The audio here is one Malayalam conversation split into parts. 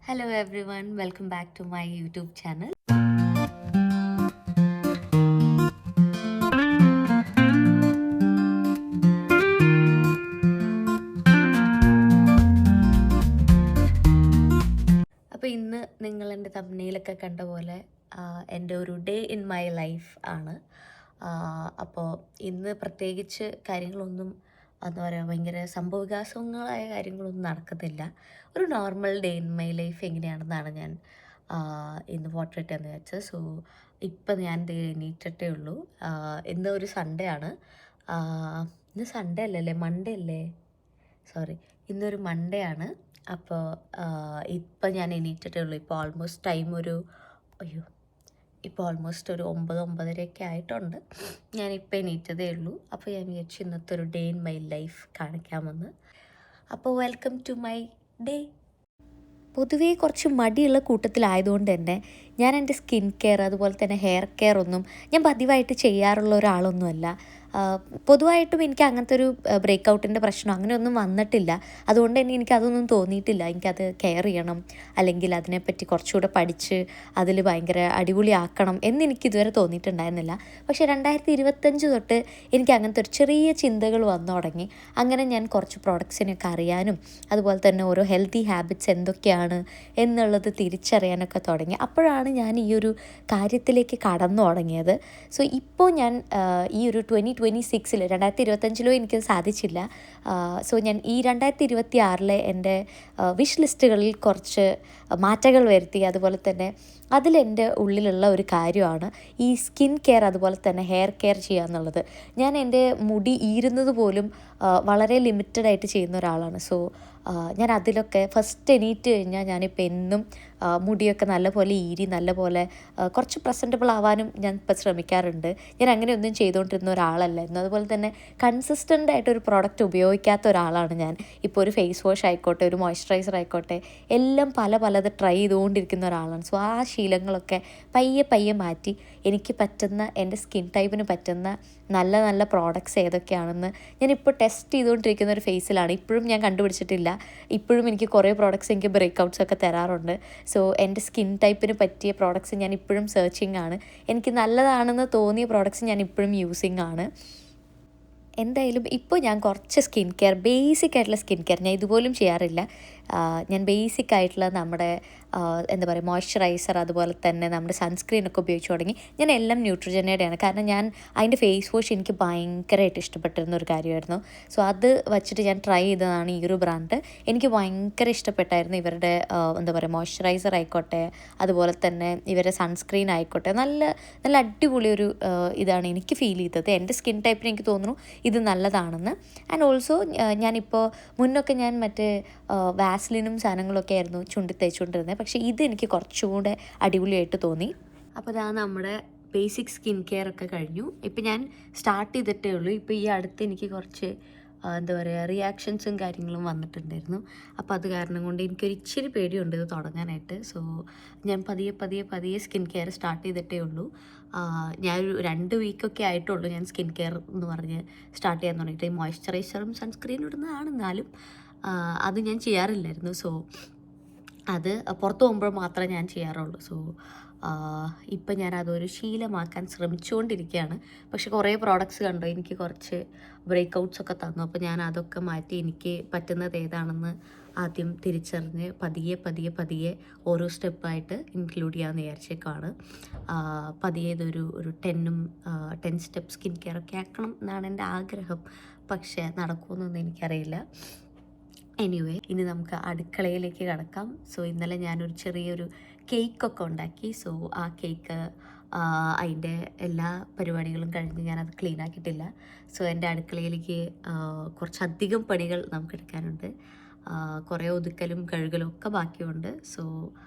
Hello everyone, welcome back to my YouTube channel. അപ്പോൾ ഇന്ന് നിങ്ങൾ എൻ്റെ തമ്പനയിലൊക്കെ കണ്ട പോലെ എൻ്റെ ഒരു ഡേ ഇൻ മൈ ലൈഫ് ആണ്. അപ്പോൾ ഇന്ന് പ്രത്യേകിച്ച് കാര്യങ്ങളൊന്നും എന്താ പറയുക, ഭയങ്കര സംഭവവികാസങ്ങളായ കാര്യങ്ങളൊന്നും നടക്കുന്നില്ല. ഒരു normal day in my life എങ്ങനെയാണെന്നാണ് ഞാൻ ഇന്ന് പോർട്രേറ്റ് എന്ന് വെച്ചത്. സോ ഇപ്പം ഞാൻ എണീറ്റിട്ടേ ഉള്ളൂ. ഇന്ന് ഒരു സൺഡേ ആണ്. ഇന്ന് സൺഡേ അല്ലല്ലേ, മൺഡേ അല്ലേ, സോറി, ഇന്നൊരു മൺഡേ ആണ്. അപ്പോൾ ഇപ്പം ഞാൻ എണീറ്റിട്ടേ ഉള്ളൂ. ഇപ്പോൾ ഓൾമോസ്റ്റ് ടൈം ഇപ്പോൾ ഓൾമോസ്റ്റ് ഒരു 9-9:30 ആയിട്ടുണ്ട്. ഞാനിപ്പോൾ എണീറ്റതേ ഉള്ളൂ. അപ്പോൾ ഞാൻ വിചാരിച്ചു ഇന്നത്തെ ഒരു ഡേ ഇൻ മൈ ലൈഫ് കാണിക്കാമെന്ന്. അപ്പോൾ വെൽക്കം ടു മൈ ഡേ. പൊതുവേ കുറച്ച് മടിയുള്ള കൂട്ടത്തിലായതുകൊണ്ട് തന്നെ ഞാൻ എൻ്റെ സ്കിൻ കെയർ അതുപോലെ തന്നെ ഹെയർ കെയർ ഒന്നും ഞാൻ പതിവായിട്ട് ചെയ്യാറുള്ള ഒരാളൊന്നുമല്ല. പൊതുവായിട്ടും എനിക്ക് അങ്ങനത്തെ ഒരു ബ്രേക്ക് ഔട്ടിൻ്റെ പ്രശ്നം അങ്ങനെയൊന്നും വന്നിട്ടില്ല. അതുകൊണ്ട് തന്നെ എനിക്കതൊന്നും തോന്നിയിട്ടില്ല എനിക്കത് കെയർ ചെയ്യണം, അല്ലെങ്കിൽ അതിനെപ്പറ്റി കുറച്ചുകൂടെ പഠിച്ച് അതിൽ ഭയങ്കര അടിപൊളിയാക്കണം എന്നെനിക്കിതുവരെ തോന്നിയിട്ടുണ്ടായിരുന്നില്ല. പക്ഷേ 2025 തൊട്ട് എനിക്ക് അങ്ങനത്തെ ഒരു ചെറിയ ചിന്തകൾ വന്നു തുടങ്ങി. അങ്ങനെ ഞാൻ കുറച്ച് പ്രോഡക്ട്സിനെയൊക്കെ അറിയാനും അതുപോലെ തന്നെ ഓരോ ഹെൽത്തി ഹാബിറ്റ്സ് എന്തൊക്കെയാണ് എന്നുള്ളത് തിരിച്ചറിയാനൊക്കെ തുടങ്ങി. അപ്പോഴാണ് ഞാൻ ഈ ഒരു കാര്യത്തിലേക്ക് കടന്നു തുടങ്ങിയത്. സോ ഇപ്പോൾ ഞാൻ ഈ ഒരു 2025 എനിക്കത് സാധിച്ചില്ല. സോ ഞാൻ ഈ 2026 എൻ്റെ വിഷ് ലിസ്റ്റുകളിൽ കുറച്ച് മാറ്റങ്ങൾ വരുത്തി. അതുപോലെ തന്നെ അതിലെൻ്റെ ഉള്ളിലുള്ള ഒരു കാര്യമാണ് ഈ സ്കിൻ കെയർ അതുപോലെ തന്നെ ഹെയർ കെയർ ചെയ്യുക എന്നുള്ളത്. ഞാൻ എൻ്റെ മുടി ഈരുന്നത് പോലും വളരെ ലിമിറ്റഡായിട്ട് ചെയ്യുന്ന ഒരാളാണ്. സോ ഞാൻ അതിലൊക്കെ ഫസ്റ്റ് എണീറ്റ് കഴിഞ്ഞാൽ ഞാനിപ്പോൾ എന്നും മുടിയൊക്കെ നല്ലപോലെ ഈരി നല്ലപോലെ കുറച്ച് പ്രസൻറ്റബിൾ ആവാനും ഞാൻ ഇപ്പോൾ ശ്രമിക്കാറുണ്ട്. ഞാൻ അങ്ങനെയൊന്നും ചെയ്തുകൊണ്ടിരുന്ന ഒരാളല്ലായിരുന്നു. അതുപോലെ തന്നെ കൺസിസ്റ്റൻ്റ് ആയിട്ടൊരു പ്രോഡക്റ്റ് ഉപയോഗിക്കാത്ത ഒരാളാണ് ഞാൻ. ഇപ്പോൾ ഒരു ഫേസ് വാഷ് ആയിക്കോട്ടെ, ഒരു മോയ്സ്ചറൈസർ ആയിക്കോട്ടെ, എല്ലാം പലത് ട്രൈ ചെയ്തുകൊണ്ടിരിക്കുന്ന ഒരാളാണ്. സോ ആ ശീലങ്ങളൊക്കെ പയ്യെ മാറ്റി എനിക്ക് പറ്റുന്ന എൻ്റെ സ്കിൻ ടൈപ്പിന് പറ്റുന്ന നല്ല പ്രോഡക്റ്റ്സ് ഏതൊക്കെയാണെന്ന് ഞാനിപ്പോൾ ടെസ്റ്റ് ചെയ്തുകൊണ്ടിരിക്കുന്ന ഒരു ഫേസിലാണ്. ഇപ്പോഴും ഞാൻ കണ്ടുപിടിച്ചിട്ടില്ല. ഇപ്പോഴും എനിക്ക് കുറേ പ്രോഡക്റ്റ്സ് എനിക്ക് ബ്രേക്ക് ഔട്ട്സ് ഒക്കെ തരാറുണ്ട്. സോ എൻ്റെ സ്കിൻ ടൈപ്പിന് പറ്റിയ പ്രോഡക്റ്റ്സ് ഞാൻ ഇപ്പോഴും സെർച്ചിങ് ആണ്. എനിക്ക് നല്ലതാണെന്ന് തോന്നിയ പ്രോഡക്റ്റ്സ് ഞാൻ ഇപ്പോഴും യൂസിങ് ആണ്. എന്തായാലും ഇപ്പോൾ ഞാൻ കുറച്ച് സ്കിൻ കെയർ, ബേസിക് ആയിട്ടുള്ള സ്കിൻ കെയർ ഞാൻ ഇതുപോലും ചെയ്യാറില്ല. ഞാൻ ബേസിക് ആയിട്ടുള്ള നമ്മുടെ എന്താ പറയുക, മോയ്സ്ചറൈസർ അതുപോലെ തന്നെ നമ്മുടെ സൺസ്ക്രീനൊക്കെ ഉപയോഗിച്ച് തുടങ്ങി. ഞാൻ എല്ലാം ന്യൂട്രിജനയുടെയാണ്. കാരണം ഞാൻ അതിൻ്റെ ഫേസ് വാഷ് എനിക്ക് ഭയങ്കരമായിട്ട് ഇഷ്ടപ്പെട്ടിരുന്ന ഒരു കാര്യമായിരുന്നു. സോ അത് വച്ചിട്ട് ഞാൻ ട്രൈ ചെയ്തതാണ് ഈ ഒരു ബ്രാൻഡ്. എനിക്ക് ഭയങ്കര ഇഷ്ടപ്പെട്ടായിരുന്നു ഇവരുടെ എന്താ പറയുക, മോയ്സ്ചറൈസർ ആയിക്കോട്ടെ അതുപോലെ തന്നെ ഇവരുടെ സൺസ്ക്രീൻ ആയിക്കോട്ടെ, നല്ല അടിപൊളി ഒരു ഇതാണ് എനിക്ക് ഫീൽ ചെയ്തത്. എൻ്റെ സ്കിൻ ടൈപ്പിന് എനിക്ക് തോന്നുന്നു ഇത് നല്ലതാണെന്ന്. ആൻഡ് ഓൾസോ ഞാനിപ്പോൾ മുന്നൊക്കെ ഞാൻ മറ്റേ വാസ്ലിനും സാധനങ്ങളൊക്കെ ആയിരുന്നു ചുണ്ടി തേച്ചുകൊണ്ടിരുന്നത്. പക്ഷേ ഇതെനിക്ക് കുറച്ചുകൂടെ അടിപൊളിയായിട്ട് തോന്നി. അപ്പോൾ ഇതാ നമ്മുടെ ബേസിക് സ്കിൻ കെയർ ഒക്കെ കഴിഞ്ഞു. ഇപ്പം ഞാൻ സ്റ്റാർട്ട് ചെയ്തിട്ടേ ഉള്ളൂ. ഇപ്പോൾ ഈ അടുത്ത് എനിക്ക് കുറച്ച് എന്താ പറയുക, റിയാക്ഷൻസും കാര്യങ്ങളും വന്നിട്ടുണ്ടായിരുന്നു. അപ്പോൾ അത് കാരണം കൊണ്ട് എനിക്കൊരു ഇച്ചിരി പേടിയുണ്ട് ഇത് തുടങ്ങാനായിട്ട്. സോ ഞാൻ പതിയെ സ്കിൻ കെയർ സ്റ്റാർട്ട് ചെയ്തിട്ടേ ഉള്ളൂ. ഞാനൊരു 2 വീക്കൊക്കെ ആയിട്ടുള്ളൂ ഞാൻ സ്കിൻ കെയർ എന്ന് പറഞ്ഞ് സ്റ്റാർട്ട് ചെയ്യാൻ തുടങ്ങിയിട്ട്. ഈ മോയ്സ്ചറൈസറും സൺസ്ക്രീനും ഇടുന്നതാണ്, എന്നാലും അത് ഞാൻ ചെയ്യാറില്ലായിരുന്നു. സോ അത് പുറത്ത് പോകുമ്പോൾ മാത്രമേ ഞാൻ ചെയ്യാറുള്ളൂ. സോ ഇപ്പം ഞാൻ അതൊരു ശീലമാക്കാൻ ശ്രമിച്ചുകൊണ്ടിരിക്കുകയാണ്. പക്ഷെ കുറേ പ്രോഡക്റ്റ്സ് കണ്ടു എനിക്ക് കുറച്ച് ബ്രേക്ക് ഔട്ട്സ് ഒക്കെ തന്നു. അപ്പോൾ ഞാൻ അതൊക്കെ മാറ്റി എനിക്ക് പറ്റുന്നത് ഏതാണെന്ന് ആദ്യം തിരിച്ചറിഞ്ഞ് പതിയെ ഓരോ സ്റ്റെപ്പായിട്ട് ഇൻക്ലൂഡ് ചെയ്യാമെന്ന് വിചാരിച്ചേക്കാണ്. പതിയെ ഒരു 10 സ്റ്റെപ്പ് സ്കിൻ കെയർ ഒക്കെ ആക്കണം എന്നാണ് എൻ്റെ ആഗ്രഹം. പക്ഷേ നടക്കുമെന്നൊന്നും എനിക്കറിയില്ല. എനിവേ, ഇനി നമുക്ക് അടുക്കളയിലേക്ക് കടക്കാം. സോ ഇന്നലെ ഞാനൊരു ചെറിയൊരു കേക്കൊക്കെ ഉണ്ടാക്കി. സോ ആ കേക്ക് അതിൻ്റെ എല്ലാ പരിപാടികളും കഴിഞ്ഞ് ഞാനത് ക്ലീൻ ആക്കിയിട്ടില്ല. സോ എൻ്റെ അടുക്കളയിലേക്ക് കുറച്ചധികം പണികൾ നമുക്ക് എടുക്കാനുണ്ട്. കുറേ ഒതുക്കലും കഴുകലും ഒക്കെ ബാക്കിയുണ്ട്. So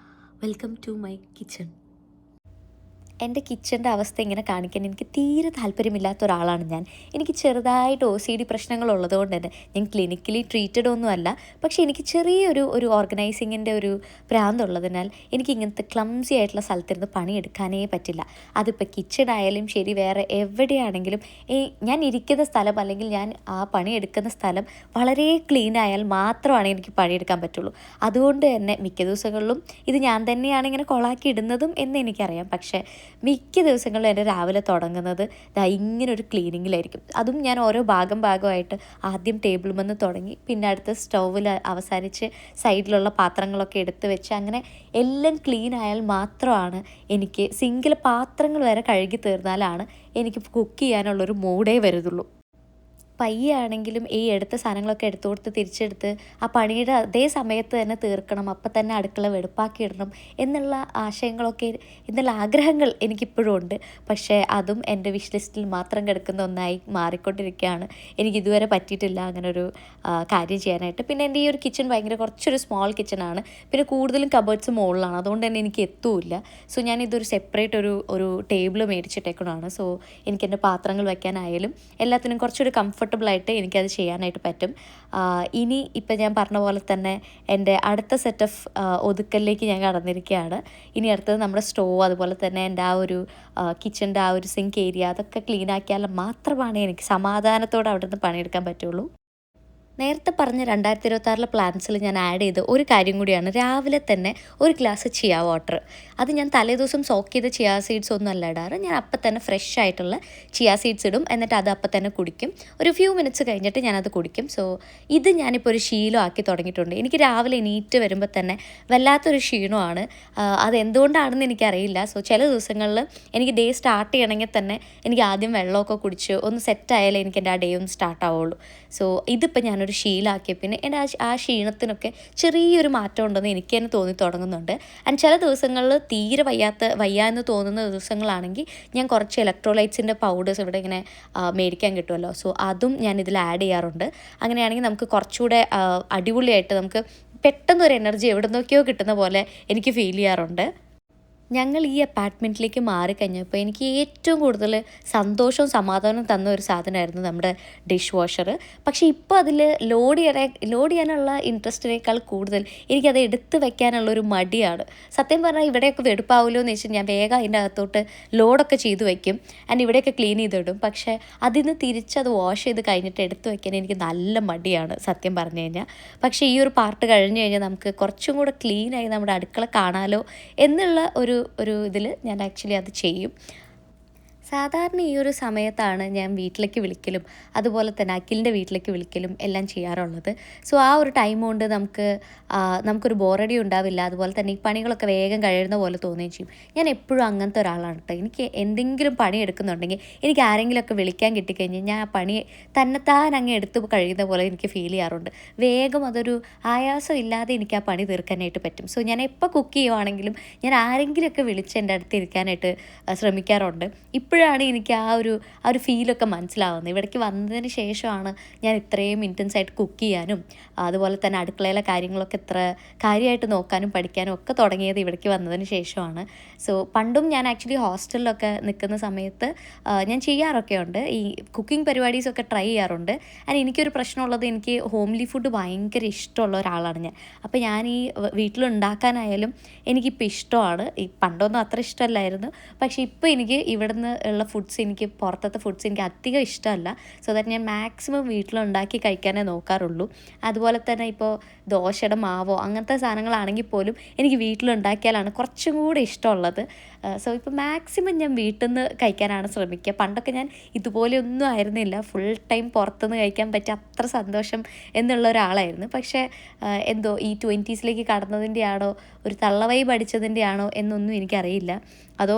welcome to my kitchen. എൻ്റെ കിച്ചൻ്റെ അവസ്ഥ ഇങ്ങനെ കാണിക്കാൻ എനിക്ക് തീരെ താല്പര്യമില്ലാത്ത ഒരാളാണ് ഞാൻ. എനിക്ക് ചെറുതായിട്ട് OCD പ്രശ്നങ്ങളുള്ളത് കൊണ്ട് തന്നെ ഞാൻ ക്ലിനിക്കലി ട്രീറ്റഡ് ഒന്നുമല്ല. പക്ഷേ എനിക്ക് ചെറിയൊരു ഓർഗനൈസിങ്ങിൻ്റെ ഒരു ഭ്രാന്തുള്ളതിനാൽ എനിക്ക് ഇങ്ങനത്തെ ക്ലംസി ആയിട്ടുള്ള സ്ഥലത്തിരുന്ന് പണിയെടുക്കാനേ പറ്റില്ല. അതിപ്പോൾ കിച്ചൺ ആയാലും ശരി, വേറെ എവിടെയാണെങ്കിലും ഞാൻ ഇരിക്കുന്ന സ്ഥലം അല്ലെങ്കിൽ ഞാൻ ആ പണിയെടുക്കുന്ന സ്ഥലം വളരെ ക്ലീൻ ആയാൽ മാത്രമാണ് എനിക്ക് പണിയെടുക്കാൻ പറ്റുള്ളൂ. അതുകൊണ്ട് തന്നെ മിക്ക ദിവസങ്ങളിലും ഇത് ഞാൻ തന്നെയാണ് ഇങ്ങനെ കൊളാക്കി ഇടുന്നതും എന്ന് എനിക്കറിയാം. പക്ഷേ മിക്ക ദിവസങ്ങളിലും എൻ്റെ രാവിലെ തുടങ്ങുന്നത് ഇങ്ങനൊരു ക്ലീനിങ്ങിലായിരിക്കും. അതും ഞാൻ ഓരോ ഭാഗമായിട്ട് ആദ്യം ടേബിൾ വന്ന് തുടങ്ങി, പിന്നെ അടുത്ത് സ്റ്റൗവിൽ അവസാനിച്ച് സൈഡിലുള്ള പാത്രങ്ങളൊക്കെ എടുത്ത് വെച്ച് അങ്ങനെ എല്ലാം ക്ലീൻ ആയാൽ മാത്രമാണ് എനിക്ക് സിങ്കിലെ പാത്രങ്ങൾ വരെ കഴുകി തീർന്നാലാണ് എനിക്ക് കുക്ക് ചെയ്യാനുള്ളൊരു മൂഡേ വരുന്നുള്ളൂ. പയ്യെ ആണെങ്കിലും ഈ എടുത്ത സാധനങ്ങളൊക്കെ എടുത്തു കൊടുത്ത് തിരിച്ചെടുത്ത് ആ പണിയുടെ അതേ സമയത്ത് തന്നെ തീർക്കണം, അപ്പം തന്നെ അടുക്കള വെടുപ്പാക്കി ഇടണം എന്നുള്ള എന്നുള്ള ആഗ്രഹങ്ങൾ എനിക്കിപ്പോഴും ഉണ്ട്. പക്ഷേ അതും എൻ്റെ വിഷ് ലിസ്റ്റിൽ മാത്രം കിടക്കുന്ന ഒന്നായി മാറിക്കൊണ്ടിരിക്കുകയാണ്. എനിക്കിതുവരെ പറ്റിയിട്ടില്ല അങ്ങനൊരു കാര്യം ചെയ്യാനായിട്ട്. പിന്നെ എൻ്റെ ഈ ഒരു കിച്ചൺ കുറച്ചൊരു സ്മോൾ കിച്ചണാണ്. പിന്നെ കൂടുതലും കബേർഡ്സ് മുകളിലാണ്, അതുകൊണ്ട് തന്നെ എനിക്ക് എത്തൂല്ല. സോ ഞാനിതൊരു സെപ്പറേറ്റ് ഒരു ടേബിൾ മേടിച്ചിട്ടേക്കണതാണ്. സോ എനിക്കെൻ്റെ പാത്രങ്ങൾ വയ്ക്കാനായാലും എല്ലാത്തിനും കുറച്ചൊരു കംഫർട്ടബിളായിട്ട് എനിക്കത് ചെയ്യാനായിട്ട് പറ്റും. ഇനി ഇപ്പം ഞാൻ പറഞ്ഞ പോലെ തന്നെ എൻ്റെ അടുത്ത സെറ്റ് ഓഫ് ഒതുക്കലിലേക്ക് ഞാൻ കടന്നിരിക്കുകയാണ്. ഇനി അടുത്തത് നമ്മുടെ സ്റ്റോവ്, അതുപോലെ തന്നെ എൻ്റെ ആ ഒരു കിച്ചൻ്റെ ആ ഒരു സിങ്ക് ഏരിയ, അതൊക്കെ ക്ലീൻ ആക്കിയാൽ മാത്രമാണ് എനിക്ക് സമാധാനത്തോടെ അവിടെ നിന്ന് പണിയെടുക്കാൻ പറ്റുള്ളൂ. നേരത്തെ പറഞ്ഞ 2026 പ്ലാൻസിൽ ഞാൻ ആഡ് ചെയ്ത ഒരു കാര്യം കൂടിയാണ് രാവിലെ തന്നെ ഒരു ഗ്ലാസ് ചിയ വാട്ടർ. അത് ഞാൻ തലേദിവസം സോക്ക് ചെയ്ത ചിയ സീഡ്സ് ഒന്നും അല്ല ഇടാറ്. ഞാൻ അപ്പം തന്നെ ഫ്രഷ് ആയിട്ടുള്ള ചിയ സീഡ്സ് ഇടും, എന്നിട്ട് അത് അപ്പം തന്നെ കുടിക്കും. ഒരു ഫ്യൂ മിനിറ്റ്സ് കഴിഞ്ഞിട്ട് ഞാനത് കുടിക്കും. സോ ഇത് ഞാനിപ്പോൾ ഒരു ശീലമാക്കി തുടങ്ങിയിട്ടുണ്ട്. എനിക്ക് രാവിലെ എണീറ്റ് വരുമ്പോൾ തന്നെ വല്ലാത്തൊരു ക്ഷീണമാണ്. അതെന്തുകൊണ്ടാണെന്ന് എനിക്കറിയില്ല. സോ ചില ദിവസങ്ങളിൽ എനിക്ക് ഡേ സ്റ്റാർട്ട് ചെയ്യണമെങ്കിൽ തന്നെ എനിക്ക് ആദ്യം വെള്ളമൊക്കെ കുടിച്ച് ഒന്ന് സെറ്റായാലേ എനിക്ക് എൻ്റെ ആ ഡേ ഒന്ന് സ്റ്റാർട്ട് ആവുള്ളൂ. സോ ഇതിപ്പോൾ ഞാനൊരു ശീലമാക്കിയ പിന്നെ എൻ്റെ ആ ക്ഷീണത്തിനൊക്കെ ചെറിയൊരു മാറ്റം ഉണ്ടെന്ന് എനിക്ക് തന്നെ തോന്നി തുടങ്ങുന്നുണ്ട്. ആൻഡ് ചില ദിവസങ്ങളിൽ തീരെ വയ്യ എന്ന് തോന്നുന്ന ദിവസങ്ങളാണെങ്കിൽ ഞാൻ കുറച്ച് ഇലക്ട്രോലൈറ്റ്സിൻ്റെ പൗഡേഴ്സ് ഇവിടെ ഇങ്ങനെ മേടിക്കാൻ കിട്ടുമല്ലോ, സോ അതും ഞാൻ ഇതിൽ ആഡ് ചെയ്യാറുണ്ട്. അങ്ങനെയാണെങ്കിൽ നമുക്ക് കുറച്ചുകൂടെ അടിപൊളിയായിട്ട് നമുക്ക് പെട്ടെന്നൊരു എനർജി എവിടെ നിന്നൊക്കെയോ കിട്ടുന്ന പോലെ എനിക്ക് ഫീൽ ചെയ്യാറുണ്ട്. ഞങ്ങൾ ഈ അപ്പാർട്ട്മെൻറ്റിലേക്ക് മാറിക്കഴിഞ്ഞപ്പോൾ എനിക്ക് ഏറ്റവും കൂടുതൽ സന്തോഷവും സമാധാനവും തന്ന ഒരു സാധനമായിരുന്നു നമ്മുടെ ഡിഷ് വാഷർ. പക്ഷേ ഇപ്പോൾ അതിൽ ലോഡ് ചെയ്യാനുള്ള ഇൻട്രസ്റ്റിനേക്കാൾ കൂടുതൽ എനിക്കത് എടുത്ത് വെക്കാനുള്ളൊരു മടിയാണ്. സത്യം പറഞ്ഞാൽ ഇവിടെയൊക്കെ വെടുപ്പാവുമല്ലോ എന്ന് വെച്ചാൽ ഞാൻ വേഗം അതിൻ്റെ അകത്തോട്ട് ലോഡൊക്കെ ചെയ്ത് വയ്ക്കും ആൻഡ് ഇവിടെയൊക്കെ ക്ലീൻ ചെയ്തിടും. പക്ഷേ അതിന് തിരിച്ചത് വാഷ് ചെയ്ത് കഴിഞ്ഞിട്ട് എടുത്ത് വയ്ക്കാൻ എനിക്ക് നല്ല മടിയാണ് സത്യം പറഞ്ഞു കഴിഞ്ഞാൽ. പക്ഷേ ഈ ഒരു പാർട്ട് കഴിഞ്ഞ് കഴിഞ്ഞാൽ നമുക്ക് കുറച്ചും കൂടെ ക്ലീനായി നമ്മുടെ അടുക്കള കാണാമല്ലോ എന്നുള്ള ഒരു ഇതിൽ ഞാൻ ആക്ച്വലി അത് ചെയ്യും. സാധാരണ ഈ ഒരു സമയത്താണ് ഞാൻ വീട്ടിലേക്ക് വിളിക്കലും അതുപോലെ തന്നെ അഖിലിൻ്റെ വീട്ടിലേക്ക് വിളിക്കലും എല്ലാം ചെയ്യാറുള്ളത്. സോ ആ ഒരു ടൈം കൊണ്ട് നമുക്കൊരു ബോറടി ഉണ്ടാവില്ല. അതുപോലെ തന്നെ ഈ പണികളൊക്കെ വേഗം കഴിയുന്ന പോലെ തോന്നുകയും ചെയ്യും. ഞാൻ എപ്പോഴും അങ്ങനത്തെ ഒരാളാണ് കേട്ടോ. എനിക്ക് എന്തെങ്കിലും പണി എടുക്കുന്നുണ്ടെങ്കിൽ എനിക്ക് ആരെങ്കിലുമൊക്കെ വിളിക്കാൻ കിട്ടിക്കഴിഞ്ഞാൽ ഞാൻ ആ പണി തന്നെത്താൻ അങ്ങ് എടുത്ത് കഴിയുന്ന പോലെ എനിക്ക് ഫീൽ ചെയ്യാറുണ്ട്. വേഗം അതൊരു ആയാസം ഇല്ലാതെ എനിക്ക് ആ പണി തീർക്കാനായിട്ട് പറ്റും. സോ ഞാൻ എപ്പോൾ കുക്ക് ചെയ്യുവാണെങ്കിലും ഞാൻ ആരെങ്കിലുമൊക്കെ വിളിച്ച് എൻ്റെ അടുത്ത് ഇരിക്കാനായിട്ട് ശ്രമിക്കാറുണ്ട്. ഇപ്പോഴാണ് എനിക്ക് ആ ഒരു ഫീലൊക്കെ മനസ്സിലാവുന്നത്. ഇവിടേക്ക് വന്നതിന് ശേഷമാണ് ഞാൻ ഇത്രയും ഇൻറ്റൻസായിട്ട് കുക്ക് ചെയ്യാനും അതുപോലെ തന്നെ അടുക്കളയിലെ കാര്യങ്ങളൊക്കെ ഇത്ര കാര്യമായിട്ട് നോക്കാനും പഠിക്കാനും ഒക്കെ തുടങ്ങിയത് ഇവിടേക്ക് വന്നതിന് ശേഷമാണ്. സോ പണ്ടും ഞാൻ ആക്ച്വലി ഹോസ്റ്റലിലൊക്കെ നിൽക്കുന്ന സമയത്ത് ഞാൻ ചെയ്യാറൊക്കെ ഉണ്ട്, ഈ കുക്കിംഗ് പരിപാടീസൊക്കെ ട്രൈ ചെയ്യാറുണ്ട്. ആൻഡ് എനിക്കൊരു പ്രശ്നമുള്ളത്, എനിക്ക് ഹോംലി ഫുഡ് ഭയങ്കര ഇഷ്ടമുള്ള ഒരാളാണ് ഞാൻ. അപ്പോൾ ഞാൻ ഈ വീട്ടിലുണ്ടാക്കാനായാലും എനിക്കിപ്പോൾ ഇഷ്ടമാണ്. ഈ പണ്ടൊന്നും അത്ര ഇഷ്ടമല്ലായിരുന്നു, പക്ഷേ ഇപ്പോൾ എനിക്ക് ഇവിടുന്ന് ഉള്ള ഫുഡ്സ്, എനിക്ക് പുറത്തത്തെ ഫുഡ്സ് എനിക്ക് അധികം ഇഷ്ടമല്ല. സോ ദാറ്റ് ഞാൻ മാക്സിമം വീട്ടിലുണ്ടാക്കി കഴിക്കാനേ നോക്കാറുള്ളൂ. അതുപോലെ തന്നെ ഇപ്പോൾ ദോശയുടെ മാവോ അങ്ങനത്തെ സാധനങ്ങളാണെങ്കിൽ പോലും എനിക്ക് വീട്ടിലുണ്ടാക്കിയാലാണ് കുറച്ചും കൂടെ ഇഷ്ടമുള്ളത്. സോ ഇപ്പോൾ മാക്സിമം ഞാൻ വീട്ടിൽ നിന്ന് കഴിക്കാനാണ് ശ്രമിക്കുക. പണ്ടൊക്കെ ഞാൻ ഇതുപോലെയൊന്നും ആയിരുന്നില്ല, ഫുൾ ടൈം പുറത്തുനിന്ന് കഴിക്കാൻ പറ്റിയ അത്ര സന്തോഷം എന്നുള്ള ഒരാളായിരുന്നു. പക്ഷേ എന്തോ ഈ 20s കടന്നതിൻ്റെ ആണോ ഒരു തള്ളവൈ പഠിച്ചതിൻ്റെ ആണോ എന്നൊന്നും എനിക്കറിയില്ല. അതോ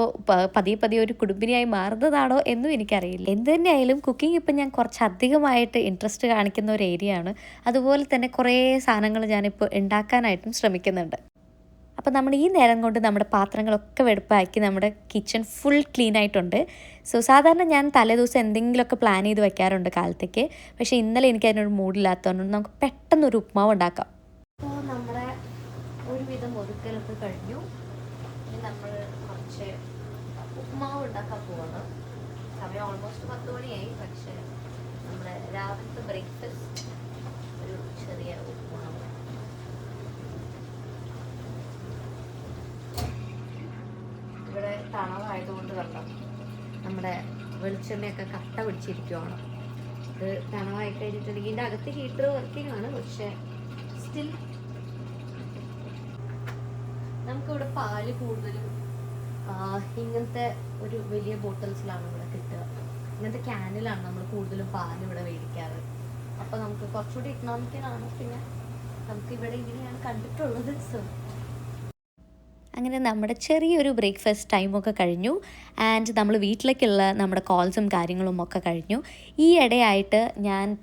പതിയെ ഒരു കുടുംബിനിയായി മാറുന്നതാണോ എന്നും എനിക്കറിയില്ല. എന്ത് തന്നെയായാലും കുക്കിംഗ് ഇപ്പം ഞാൻ കുറച്ചധികമായിട്ട് ഇൻട്രസ്റ്റ് കാണിക്കുന്ന ഒരു ഏരിയ ആണ്. അതുപോലെ തന്നെ കുറേ സാധനങ്ങൾ ഞാനിപ്പോൾ ഉണ്ടാക്കാനായിട്ടും ശ്രമിക്കുന്നുണ്ട്. അപ്പോൾ നമ്മൾ ഈ നേരം കൊണ്ട് നമ്മുടെ പാത്രങ്ങളൊക്കെ വെടുപ്പാക്കി നമ്മുടെ കിച്ചൺ ഫുൾ ക്ലീൻ ആയിട്ടുണ്ട്. സോ സാധാരണ ഞാൻ തലേദിവസം എന്തെങ്കിലുമൊക്കെ പ്ലാൻ ചെയ്ത് വയ്ക്കാറുണ്ട് കാലത്തേക്ക്. പക്ഷേ ഇന്നലെ എനിക്ക് അതിനൊരു മൂഡില്ലാത്തതുകൊണ്ട് നമുക്ക് പെട്ടെന്നൊരു ഉപ്മാവ് ഉണ്ടാക്കാം. അപ്പോൾ നമ്മുടെ ഒരുവിധം ഒതുക്കലൊക്കെ കഴിഞ്ഞു. ഇനി നമ്മൾ കുറച്ച് ഉപ്പുമാവ് ഉണ്ടാക്കാൻ പോവാണ്. സമയം ഓൾമോസ്റ്റ് 10 മണിയായി. പക്ഷേ നമ്മുടെ രാവിലത്തെ ബ്രേക്ക്ഫാസ്റ്റ് ഒരു ചെറിയ ഉപ്പുമാവ്. ഇവിടെ തണവായതുകൊണ്ട് കണ്ടോ നമ്മുടെ വെളിച്ചെണ്ണയൊക്കെ കട്ട പിടിച്ചിരിക്കുവാണ്. ഇത് തണവായി കഴിഞ്ഞിട്ടുണ്ടെങ്കിൽ ഇതിൻ്റെ അകത്ത് ഹീറ്റർ വർക്കിംഗ് ആണ്. പക്ഷെ സ്റ്റിൽ നമുക്കിവിടെ പാല് കൂടുതലും ഇങ്ങനത്തെ ഒരു വലിയ ബോട്ടിൽസിലാണ് ഇവിടെ കിട്ടുക. ഇങ്ങനത്തെ ക്യാനിലാണ് നമ്മൾ കൂടുതലും പാല് ഇവിടെ മേടിക്കാറ്. അപ്പോൾ നമുക്ക് കുറച്ചുകൂടി ഇക്കണോമിക്കലാണ്. പിന്നെ നമുക്ക് ഇവിടെ ഇങ്ങനെയാണ് കണ്ടിട്ടുള്ളത്. സോ അങ്ങനെ നമ്മുടെ ചെറിയൊരു ബ്രേക്ക്ഫാസ്റ്റ് ടൈമൊക്കെ കഴിഞ്ഞു. ആൻഡ് നമ്മൾ വീട്ടിലേക്കുള്ള നമ്മുടെ കോൾസും കാര്യങ്ങളും ഒക്കെ കഴിഞ്ഞു. ഈ ഇടയായിട്ട് ഞാൻ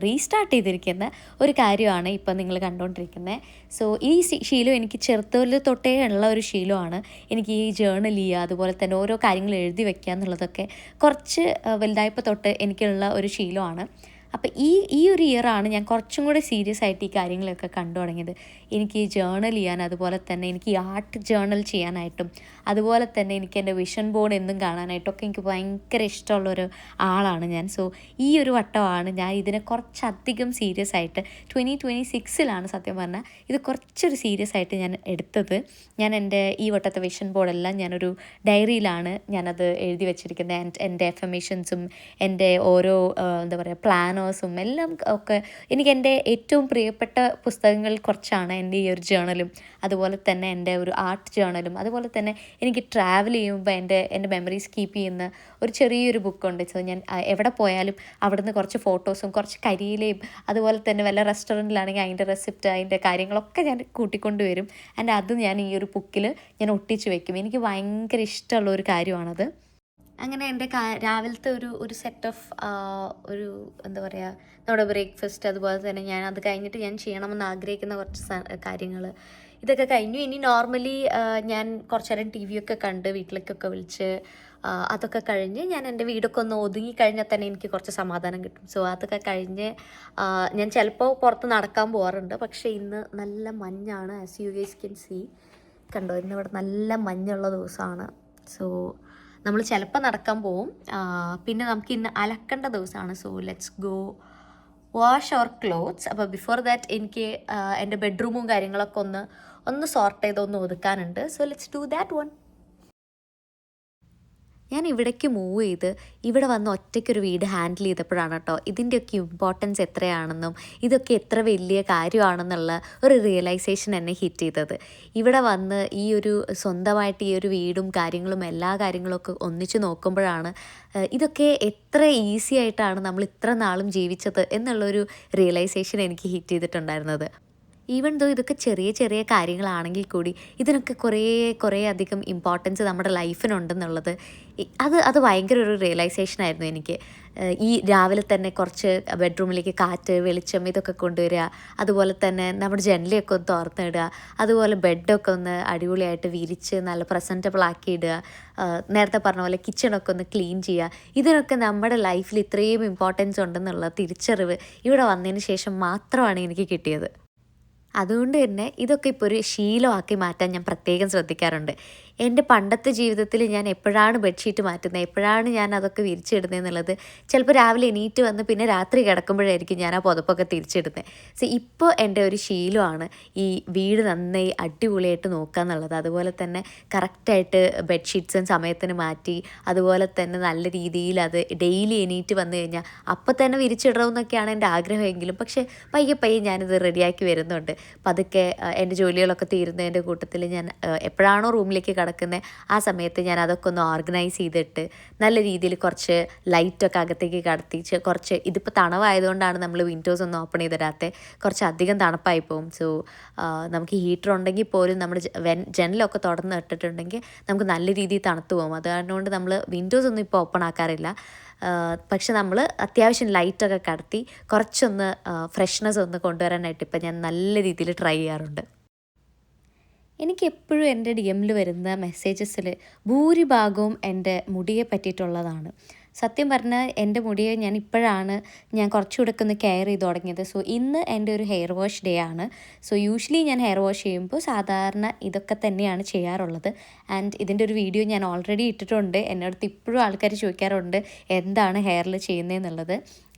റീസ്റ്റാർട്ട് ചെയ്തിരിക്കുന്ന ഒരു കാര്യമാണ് ഇപ്പം നിങ്ങൾ കണ്ടുകൊണ്ടിരിക്കുന്നത്. സോ ഈ ശീലം എനിക്ക് ചെറുതിൽ തൊട്ടേ ഉള്ള ഒരു ശീലമാണ്. എനിക്ക് ഈ ജേർണൽ ചെയ്യുക, അതുപോലെ തന്നെ ഓരോ കാര്യങ്ങൾ എഴുതി വയ്ക്കുക എന്നുള്ളതൊക്കെ കുറച്ച് വലുതായപ്പോൾ തൊട്ട് എനിക്കുള്ള ഒരു ശീലമാണ്. അപ്പോൾ ഈ ഒരു ഇയറാണ് ഞാൻ കുറച്ചും കൂടെ സീരിയസ് ആയിട്ട് ഈ കാര്യങ്ങളൊക്കെ കണ്ടു തുടങ്ങിയത്. എനിക്ക് ജേർണൽ ചെയ്യാൻ, അതുപോലെ തന്നെ എനിക്ക് ഈ ആർട്ട് ജേർണൽ ചെയ്യാനായിട്ടും, അതുപോലെ തന്നെ എനിക്ക് എൻ്റെ വിഷൻ ബോർഡ് എന്നും കാണാനായിട്ടൊക്കെ എനിക്ക് ഭയങ്കര ഇഷ്ടമുള്ളൊരു ആളാണ് ഞാൻ. സോ ഈ ഒരു വട്ടമാണ് ഞാൻ ഇതിനെ കുറച്ചധികം സീരിയസ് ആയിട്ട് 2026 സത്യം പറഞ്ഞാൽ ഇത് കുറച്ചൊരു സീരിയസ് ആയിട്ട് ഞാൻ എടുത്തത്. ഞാൻ എൻ്റെ ഈ വട്ടത്തെ വിഷൻ ബോർഡെല്ലാം ഞാനൊരു ഡയറിയിലാണ് ഞാനത് എഴുതി വെച്ചിരിക്കുന്നത്. എൻ്റെ എഫർമേഷൻസും എൻ്റെ ഓരോ പ്ലാനേഴ്സും എല്ലാം ഒക്കെ എനിക്ക് എൻ്റെ ഏറ്റവും പ്രിയപ്പെട്ട പുസ്തകങ്ങൾ കുറച്ചാണ് എൻ്റെ ഈ ഒരു ജേർണലും, അതുപോലെ തന്നെ എൻ്റെ ഒരു ആർട്ട് ജേർണലും, അതുപോലെ തന്നെ എനിക്ക് ട്രാവൽ ചെയ്യുമ്പോൾ എൻ്റെ മെമ്മറീസ് കീപ്പ് ചെയ്യുന്ന ഒരു ചെറിയൊരു ബുക്കുണ്ട്. സോ ഞാൻ എവിടെ പോയാലും അവിടുന്ന് കുറച്ച് ഫോട്ടോസും കുറച്ച് കരിയിലയും, അതുപോലെ തന്നെ വല്ല റെസ്റ്റോറൻറ്റിലാണെങ്കിൽ അതിൻ്റെ റെസിപ്റ്റ്, അതിൻ്റെ കാര്യങ്ങളൊക്കെ ഞാൻ കൂട്ടിക്കൊണ്ട് വരും. ആൻഡ് അത് ഞാൻ ഈ ഒരു ബുക്കിൽ ഞാൻ ഒട്ടിച്ച് വെക്കും. എനിക്ക് ഭയങ്കര ഇഷ്ടമുള്ള ഒരു കാര്യമാണത്. അങ്ങനെ എൻ്റെ രാവിലത്തെ ഒരു സെറ്റ് ഓഫ് നമ്മുടെ ബ്രേക്ക്ഫാസ്റ്റ്, അതുപോലെ തന്നെ ഞാൻ അത് കഴിഞ്ഞിട്ട് ഞാൻ ചെയ്യണമെന്ന് ആഗ്രഹിക്കുന്ന കുറച്ച് കാര്യങ്ങൾ ഇതൊക്കെ കഴിഞ്ഞു. ഇനി നോർമലി ഞാൻ കുറച്ച് നേരം ടി വിയൊക്കെ കണ്ട് വീട്ടിലേക്കൊക്കെ വിളിച്ച് അതൊക്കെ കഴിഞ്ഞ് ഞാൻ എൻ്റെ വീടൊക്കെ ഒന്ന് ഒതുങ്ങി കഴിഞ്ഞാൽ തന്നെ എനിക്ക് കുറച്ച് സമാധാനം കിട്ടും. സോ അതൊക്കെ കഴിഞ്ഞ് ഞാൻ ചിലപ്പോൾ പുറത്ത് നടക്കാൻ പോകാറുണ്ട്. പക്ഷേ ഇന്ന് നല്ല മഞ്ഞാണ്. As you guys can see, കണ്ടോ, ഇന്നിവിടെ നല്ല മഞ്ഞുള്ള ദിവസമാണ്. സോ നമ്മൾ ചിലപ്പോൾ നടക്കാൻ പോവും. പിന്നെ നമുക്ക് ഇന്ന് അലക്കേണ്ട ദിവസമാണ്. So let's go wash our clothes. അപ്പോൾ ബിഫോർ ദാറ്റ് എനിക്ക് എൻ്റെ ബെഡ്റൂമും കാര്യങ്ങളൊക്കെ ഒന്ന് സോർട്ട് ചെയ്ത് ഒതുക്കാനുണ്ട്. So let's do that one. ഞാൻ ഇവിടേക്ക് മൂവ് ചെയ്ത് ഇവിടെ വന്ന് ഒറ്റയ്ക്കൊരു വീട് ഹാൻഡിൽ ചെയ്തപ്പോഴാണ് കേട്ടോ ഇതിൻ്റെയൊക്കെ ഇമ്പോർട്ടൻസ് എത്രയാണെന്നും ഇതൊക്കെ എത്ര വലിയ കാര്യമാണെന്നുള്ള ഒരു റിയലൈസേഷൻ എന്നെ ഹിറ്റ് ചെയ്തത്. ഇവിടെ വന്ന് ഈ ഒരു സ്വന്തമായിട്ട് ഈ ഒരു വീടും കാര്യങ്ങളും എല്ലാ കാര്യങ്ങളൊക്കെ ഒന്നിച്ച് നോക്കുമ്പോഴാണ് ഇതൊക്കെ എത്ര ഈസി ആയിട്ടാണ് നമ്മൾ ഇത്ര നാളും ജീവിച്ചത് എന്നുള്ളൊരു റിയലൈസേഷൻ എനിക്ക് ഹിറ്റ് ചെയ്തിട്ടുണ്ടായിരുന്നത്. ഈവൻ ദോ ഇതൊക്കെ ചെറിയ ചെറിയ കാര്യങ്ങളാണെങ്കിൽ കൂടി ഇതിനൊക്കെ കുറേ അധികം ഇമ്പോർട്ടൻസ് നമ്മുടെ ലൈഫിനുണ്ടെന്നുള്ളത് അത് ഭയങ്കര ഒരു റിയലൈസേഷൻ ആയിരുന്നു എനിക്ക്. ഈ രാവിലെ തന്നെ കുറച്ച് ബെഡ്റൂമിലേക്ക് കാറ്റ്, വെളിച്ചം ഇതൊക്കെ കൊണ്ടുവരിക, അതുപോലെ തന്നെ നമ്മുടെ ജനലൊക്കെ ഒന്ന് തുറന്നിടുക, അതുപോലെ ബെഡൊക്കെ ഒന്ന് അടിപൊളിയായിട്ട് വിരിച്ച് നല്ല പ്രസൻറ്റബിൾ ആക്കി ഇടുക, നേരത്തെ പറഞ്ഞ പോലെ കിച്ചണൊക്കെ ഒന്ന് ക്ലീൻ ചെയ്യുക. ഇതിനൊക്കെ നമ്മുടെ ലൈഫിൽ ഇത്രയും ഇമ്പോർട്ടൻസ് ഉണ്ടെന്നുള്ള തിരിച്ചറിവ് ഇവിടെ വന്നതിന് ശേഷം മാത്രമാണ് എനിക്ക് കിട്ടിയത്. അതുകൊണ്ട് തന്നെ ഇതൊക്കെ ഇപ്പോൾ ഒരു ശീലമാക്കി മാറ്റാൻ ഞാൻ പ്രത്യേകം ശ്രദ്ധിക്കാറുണ്ട്. എൻ്റെ പണ്ടത്തെ ജീവിതത്തിൽ ഞാൻ എപ്പോഴാണ് ബെഡ്ഷീറ്റ് മാറ്റുന്നത്, എപ്പോഴാണ് ഞാൻ അതൊക്കെ വിരിച്ചിടുന്നത് എന്നുള്ളത് ചിലപ്പോൾ രാവിലെ എണീറ്റ് വന്ന് പിന്നെ രാത്രി കിടക്കുമ്പോഴായിരിക്കും ഞാൻ ആ പുതപ്പൊക്കെ തിരിച്ചിടുന്നത്. സോ ഇപ്പോൾ എൻ്റെ ഒരു ശീലമാണ് ഈ വീട് നന്നായി അടിപൊളിയായിട്ട് നോക്കുക എന്നുള്ളത്. അതുപോലെ തന്നെ കറക്റ്റായിട്ട് ബെഡ്ഷീറ്റ്സും സമയത്തിന് മാറ്റി, അതുപോലെ തന്നെ നല്ല രീതിയിൽ അത് ഡെയിലി എണീറ്റ് വന്നു കഴിഞ്ഞാൽ അപ്പം തന്നെ വിരിച്ചിടണമെന്നൊക്കെയാണ് എൻ്റെ ആഗ്രഹമെങ്കിലും, പക്ഷേ പയ്യെ ഞാനിത് റെഡിയാക്കി വരുന്നുണ്ട്. പതുക്കെ എൻ്റെ ജോലികളൊക്കെ തീരുന്നതിൻ്റെ കൂട്ടത്തിൽ ഞാൻ എപ്പോഴാണോ റൂമിലേക്ക് കിടക്കുന്നത് ആ സമയത്ത് ഞാൻ അതൊക്കെ ഒന്ന് ഓർഗനൈസ് ചെയ്തിട്ട് നല്ല രീതിയിൽ കുറച്ച് ലൈറ്റൊക്കെ അകത്തേക്ക് കടത്തിച്ച്, കുറച്ച് ഇതിപ്പോൾ തണവായതുകൊണ്ടാണ് നമ്മൾ വിൻഡോസ് ഒന്നും ഓപ്പൺ ചെയ്തിടാത്ത, കുറച്ച് അധികം തണുപ്പായി പോകും. സോ നമുക്ക് ഹീറ്റർ ഉണ്ടെങ്കിൽ പോലും നമ്മൾ ജനലൊക്കെ തുറന്ന് ഇട്ടിട്ടുണ്ടെങ്കിൽ നമുക്ക് നല്ല രീതിയിൽ തണുത്ത് പോകും. അതുകൊണ്ട് നമ്മൾ വിൻഡോസ് ഒന്നും ഇപ്പോൾ ഓപ്പൺ ആക്കാറില്ല. പക്ഷെ നമ്മൾ അത്യാവശ്യം ലൈറ്റൊക്കെ കടത്തി കുറച്ചൊന്ന് ഫ്രഷ്നെസ് ഒന്ന് കൊണ്ടുവരാനായിട്ട് ഇപ്പം ഞാൻ നല്ല രീതിയിൽ ട്രൈ ചെയ്യാറുണ്ട്. എനിക്കെപ്പോഴും എൻ്റെ DM വരുന്ന മെസ്സേജസിൽ ഭൂരിഭാഗവും എൻ്റെ മുടിയെ പറ്റിയിട്ടുള്ളതാണ്. സത്യം പറഞ്ഞാൽ എൻ്റെ മുടിയെ ഞാൻ കുറച്ചുകൂടെ ഒക്കെ ഒന്ന് കെയർ ചെയ്ത് തുടങ്ങിയത്. സോ ഇന്ന് എൻ്റെ ഒരു ഹെയർ വാഷ് ഡേ ആണ്. സോ യൂഷ്വലി ഞാൻ ഹെയർ വാഷ് ചെയ്യുമ്പോൾ സാധാരണ ഇതൊക്കെ തന്നെയാണ് ചെയ്യാറുള്ളത്. ആൻഡ് ഇതിൻ്റെ ഒരു വീഡിയോ ഞാൻ ഓൾറെഡി ഇട്ടിട്ടുണ്ട്. എന്നോടത്ത് ഇപ്പോഴും ആൾക്കാർ ചോദിക്കാറുണ്ട് എന്താണ് ഹെയറിൽ ചെയ്യുന്നതെന്നുള്ളത്.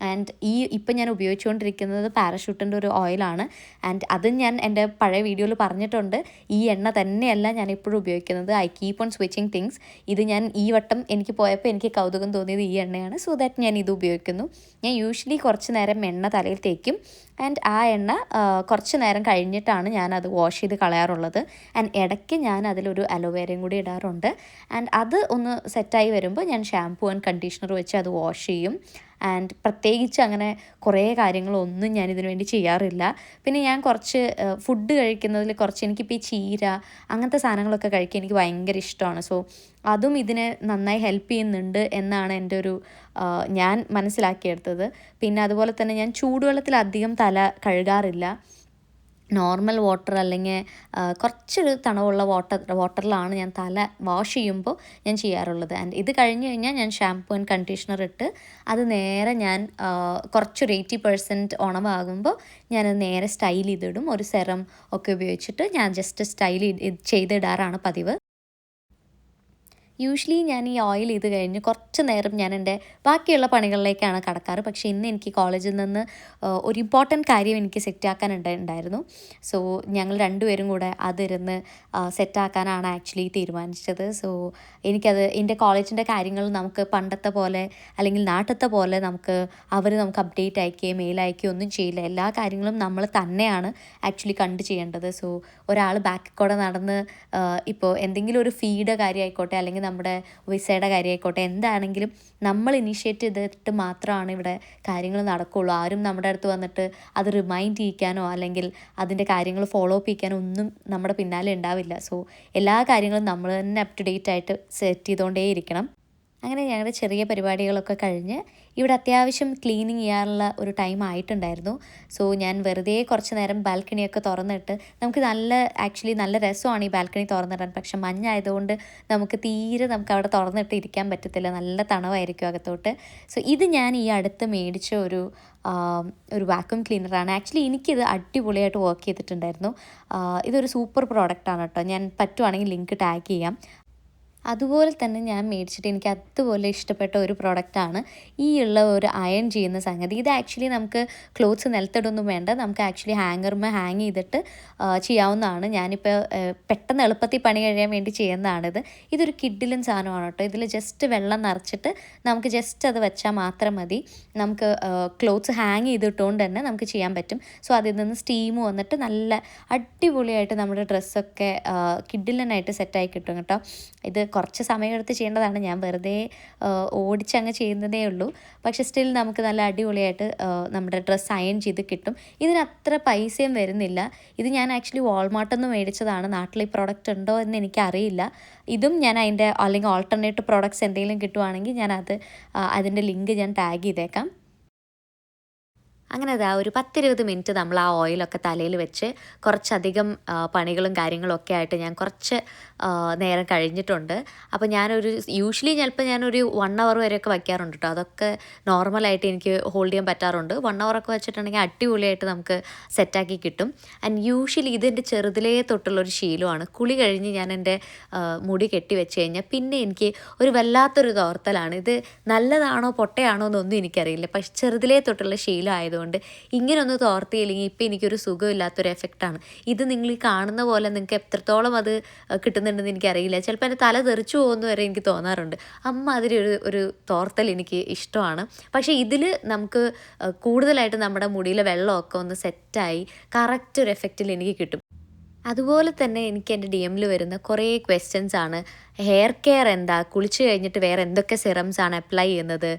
ആൻഡ് ഇപ്പം ഞാൻ ഉപയോഗിച്ചുകൊണ്ടിരിക്കുന്നത് പാരഷൂട്ടിൻ്റെ ഒരു ഓയിലാണ്. ആൻഡ് അതും ഞാൻ എൻ്റെ പഴയ വീഡിയോയിൽ പറഞ്ഞിട്ടുണ്ട്. ഈ എണ്ണ തന്നെയല്ല ഞാൻ ഇപ്പോഴും ഉപയോഗിക്കുന്നത്. I keep on switching things. ഇത് ഞാൻ ഈ വട്ടം എനിക്ക് പോയപ്പോൾ എനിക്ക് കൗതുകം തോന്നിയത് ഈ എണ്ണയാണ്. സോ ദാറ്റ് ഞാൻ ഇത് ഉപയോഗിക്കുന്നു. ഞാൻ യൂഷ്വലി കുറച്ച് നേരം എണ്ണ തലയിൽ തേക്കും. ആൻഡ് ആ എണ്ണ കുറച്ച് നേരം കഴിഞ്ഞിട്ടാണ് ഞാനത് വാഷ് ചെയ്ത് കളയാറുള്ളത്. ആൻഡ് ഇടയ്ക്ക് ഞാൻ അതിലൊരു അലോവേരയും കൂടി ഇടാറുണ്ട്. ആൻഡ് അത് ഒന്ന് സെറ്റായി വരുമ്പോൾ ഞാൻ ഷാംപൂ ആൻഡ് കണ്ടീഷണർ വെച്ച് അത് വാഷ് ചെയ്യും. ആൻഡ് പ്രത്യേകിച്ച് അങ്ങനെ കുറേ കാര്യങ്ങളൊന്നും ഞാനിതിനു വേണ്ടി ചെയ്യാറില്ല. പിന്നെ ഞാൻ കുറച്ച് ഫുഡ് കഴിക്കുന്നതിൽ കുറച്ച് എനിക്കിപ്പോൾ ഈ ചീര അങ്ങനത്തെ സാധനങ്ങളൊക്കെ കഴിക്കാൻ എനിക്ക് ഭയങ്കര ഇഷ്ടമാണ്. സോ അതും ഇതിനെ നന്നായി ഹെൽപ്പ് ചെയ്യുന്നുണ്ട് എന്നാണ് എൻ്റെ ഒരു ഞാൻ മനസ്സിലാക്കിയെടുത്തത്. പിന്നെ അതുപോലെ തന്നെ ഞാൻ ചൂടുവെള്ളത്തിൽ അധികം തല കഴുകാറില്ല. നോർമൽ വാട്ടർ അല്ലെങ്കിൽ കുറച്ചൊരു തണവുള്ള വാട്ടറിലാണ് ഞാൻ തല വാഷ് ചെയ്യുമ്പോൾ ഞാൻ ചെയ്യാറുള്ളത്. ആൻഡ് ഇത് കഴിഞ്ഞ് കഴിഞ്ഞാൽ ഞാൻ ഷാംപൂ ആൻഡ് കണ്ടീഷണർ ഇട്ട് അത് നേരെ ഞാൻ കുറച്ചൊരു 80% ഉണവാകുമ്പോൾ ഞാനത് നേരെ സ്റ്റൈൽ ചെയ്തിടും. ഒരു സെറം ഒക്കെ ഉപയോഗിച്ചിട്ട് ഞാൻ ജസ്റ്റ് സ്റ്റൈൽ ചെയ്തിടാറാണ് പതിവ്. യൂഷ്വലി ഞാൻ ഈ ഓയിൽ ഇത് കഴിഞ്ഞ് കുറച്ച് നേരം ഞാൻ എൻ്റെ ബാക്കിയുള്ള പണികളിലേക്കാണ് കടക്കാറ്. പക്ഷേ ഇന്ന് എനിക്ക് കോളേജിൽ നിന്ന് ഒരു ഇമ്പോർട്ടൻറ്റ് കാര്യം എനിക്ക് സെറ്റാക്കാനുണ്ടായിരുന്നു. സോ ഞങ്ങൾ രണ്ടുപേരും കൂടെ അതിരുന്ന് സെറ്റാക്കാനാണ് ആക്ച്വലി തീരുമാനിച്ചത്. സോ എനിക്കത് എൻ്റെ കോളേജിൻ്റെ കാര്യങ്ങൾ നമുക്ക് പണ്ടത്തെ പോലെ അല്ലെങ്കിൽ നാട്ടിലത്തെ പോലെ നമുക്ക് അപ്ഡേറ്റ് അയക്കുകയും മെയിൽ അയക്കുകയോ ഒന്നും ചെയ്യില്ല. എല്ലാ കാര്യങ്ങളും നമ്മൾ തന്നെയാണ് ആക്ച്വലി കണ്ട് ചെയ്യേണ്ടത്. സോ ഒരാൾ ബാക്കിൽ കൂടെ നടന്ന് ഇപ്പോൾ എന്തെങ്കിലും ഒരു ഫീഡ് കാര്യമായിക്കോട്ടെ അല്ലെങ്കിൽ നമ്മുടെ വിസയുടെ കാര്യമായിക്കോട്ടെ എന്താണെങ്കിലും നമ്മൾ ഇനീഷ്യേറ്റ് ചെയ്തിട്ട് മാത്രമാണ് ഇവിടെ കാര്യങ്ങൾ നടക്കുകയുള്ളൂ. ആരും നമ്മുടെ അടുത്ത് വന്നിട്ട് അത് റിമൈൻഡ് ചെയ്യിക്കാനോ അല്ലെങ്കിൽ അതിൻ്റെ കാര്യങ്ങൾ ഫോളോ അപ്പ് ചെയ്യിക്കാനോ ഒന്നും നമ്മുടെ പിന്നാലെ ഉണ്ടാവില്ല. സോ എല്ലാ കാര്യങ്ങളും നമ്മൾ തന്നെ അപ് ടു ഡേറ്റ് ആയിട്ട് സെറ്റ് ചെയ്തുകൊണ്ടേയിരിക്കണം. അങ്ങനെ ഞങ്ങളുടെ ചെറിയ പരിപാടികളൊക്കെ കഴിഞ്ഞ് ഇവിടെ അത്യാവശ്യം ക്ലീനിങ് ചെയ്യാനുള്ള ഒരു ടൈം ആയിട്ടുണ്ടായിരുന്നു. സോ ഞാൻ വെറുതെ കുറച്ച് നേരം ബാൽക്കണിയൊക്കെ തുറന്നിട്ട് നമുക്ക് ആക്ച്വലി നല്ല രസമാണ് ഈ ബാൽക്കണി തുറന്നിടാൻ. പക്ഷെ മഞ്ഞായതുകൊണ്ട് നമുക്ക് അവിടെ തുറന്നിട്ട് ഇരിക്കാൻ പറ്റത്തില്ല. നല്ല തണവായിരിക്കും അകത്തോട്ട്. സോ ഇത് ഞാൻ ഈ അടുത്ത് മേടിച്ച ഒരു വാക്യൂം ക്ലീനറാണ്. ആക്ച്വലി എനിക്കിത് അടിപൊളിയായിട്ട് വർക്ക് ചെയ്തിട്ടുണ്ടായിരുന്നു. ഇതൊരു സൂപ്പർ പ്രോഡക്റ്റാണ് കേട്ടോ. ഞാൻ പറ്റുവാണെങ്കിൽ ലിങ്ക് ടാഗ് ചെയ്യാം. അതുപോലെ തന്നെ ഞാൻ മേടിച്ചിട്ട് എനിക്ക് അതുപോലെ ഇഷ്ടപ്പെട്ട ഒരു പ്രോഡക്റ്റാണ് ഉള്ള ഒരു അയൺ ചെയ്യുന്ന സംഗതി. ഇത് ആക്ച്വലി നമുക്ക് ക്ലോത്ത്സ് നിലത്തിടൊന്നും വേണ്ട. നമുക്ക് ആക്ച്വലി ഹാങ്ങർമേ ഹാങ് ചെയ്തിട്ട് ചെയ്യാവുന്നതാണ്. ഞാനിപ്പോൾ പെട്ടെന്ന് എളുപ്പത്തിൽ പണി കഴിയാൻ വേണ്ടി ചെയ്യുന്നതാണിത്. ഇതൊരു കിഡിലും സാധനമാണ് കേട്ടോ. ഇതിൽ ജസ്റ്റ് വെള്ളം നിറച്ചിട്ട് നമുക്ക് ജസ്റ്റ് അത് വെച്ചാൽ മാത്രം മതി. നമുക്ക് ക്ലോത്ത്സ് ഹാങ് ചെയ്തിട്ടുകൊണ്ട് തന്നെ നമുക്ക് ചെയ്യാൻ പറ്റും. സോ അതിൽ നിന്ന് സ്റ്റീം വന്നിട്ട് നല്ല അടിപൊളിയായിട്ട് നമ്മുടെ ഡ്രസ്സൊക്കെ കിഡിലനായിട്ട് സെറ്റായി കിട്ടും കേട്ടോ. ഇത് കുറച്ച് സമയമെടുത്ത് ചെയ്യേണ്ടതാണ്. ഞാൻ വെറുതെ ഓടിച്ചങ്ങ് ചെയ്യുന്നതേ ഉള്ളൂ. പക്ഷേ സ്റ്റിൽ നമുക്ക് നല്ല അടിപൊളിയായിട്ട് നമ്മുടെ ഡ്രസ്സ് അയൺ ചെയ്ത് കിട്ടും. ഇതിനത്ര പൈസയും വരുന്നില്ല. ഇത് ഞാൻ ആക്ച്വലി വാൾമാർട്ടിൽ നിന്ന് മേടിച്ചതാണ്. നാട്ടിൽ ഈ പ്രോഡക്റ്റ് ഉണ്ടോ എന്ന് എനിക്കറിയില്ല. ഇതും ഞാൻ അല്ലെങ്കിൽ ഓൾട്ടർനേറ്റീവ് പ്രോഡക്റ്റ്സ് എന്തെങ്കിലും കിട്ടുവാണെങ്കിൽ അതിൻ്റെ ലിങ്ക് ഞാൻ ടാഗ് ചെയ്തേക്കാം. അങ്ങനെ ഒരു 10-20 മിനിറ്റ് നമ്മൾ ആ ഓയിലൊക്കെ തലയിൽ വെച്ച് കുറച്ചധികം പണികളും കാര്യങ്ങളൊക്കെ ആയിട്ട് ഞാൻ കുറച്ച് നേരം കഴിഞ്ഞിട്ടുണ്ട്. അപ്പോൾ യൂഷ്വലി ഞാനൊരു 1 hour വരെയൊക്കെ വയ്ക്കാറുണ്ട് കേട്ടോ. അതൊക്കെ നോർമലായിട്ട് എനിക്ക് ഹോൾഡ് ചെയ്യാൻ പറ്റാറുണ്ട്. 1 hour ഒക്കെ വെച്ചിട്ടുണ്ടെങ്കിൽ അടിപൊളിയായിട്ട് നമുക്ക് സെറ്റാക്കി കിട്ടും. ആൻഡ് യൂഷ്വലി ഇതെൻ്റെ ചെറുതിലേ തൊട്ടുള്ളൊരു ശീലമാണ്. കുളി കഴിഞ്ഞ് ഞാൻ എൻ്റെ മുടി കെട്ടി വെച്ച് കഴിഞ്ഞാൽ പിന്നെ എനിക്ക് ഒരു വല്ലാത്തൊരു തോർത്തലാണ്. ഇത് നല്ലതാണോ പൊട്ടയാണോ എന്നൊന്നും എനിക്കറിയില്ല. പക്ഷെ ചെറുതിലേ തൊട്ടുള്ള ശീലമായതുകൊണ്ട് ഇങ്ങനൊന്ന് തോർത്തിയില്ലെങ്കിൽ ഇപ്പം എനിക്കൊരു സുഖമില്ലാത്തൊരു എഫക്റ്റാണ്. ഇത് നിങ്ങൾ ഈ കാണുന്ന പോലെ നിങ്ങൾക്ക് എത്രത്തോളം അത് കിട്ടുന്നുണ്ടെന്ന് എനിക്കറിയില്ല. ചിലപ്പോൾ എൻ്റെ തല തെറിച്ചു പോകുന്ന വരെ എനിക്ക് തോന്നാറുണ്ട്. അതിൽ ഒരു തോർത്തൽ എനിക്ക് ഇഷ്ടമാണ്. പക്ഷേ ഇതിൽ നമുക്ക് കൂടുതലായിട്ട് നമ്മുടെ മുടിയിലെ വെള്ളമൊക്കെ ഒന്ന് സെറ്റായി കറക്റ്റ് ഒരു എഫക്റ്റിൽ എനിക്ക് കിട്ടും. അതുപോലെ തന്നെ എനിക്ക് എൻ്റെ DMൽ വരുന്ന കുറേ ക്വസ്റ്റ്യൻസ് ആണ്. ഹെയർ കെയർ എന്താ, കുളിച്ച് കഴിഞ്ഞിട്ട് വേറെ എന്തൊക്കെ സിറംസാണ് അപ്ലൈ ചെയ്യുന്നത്,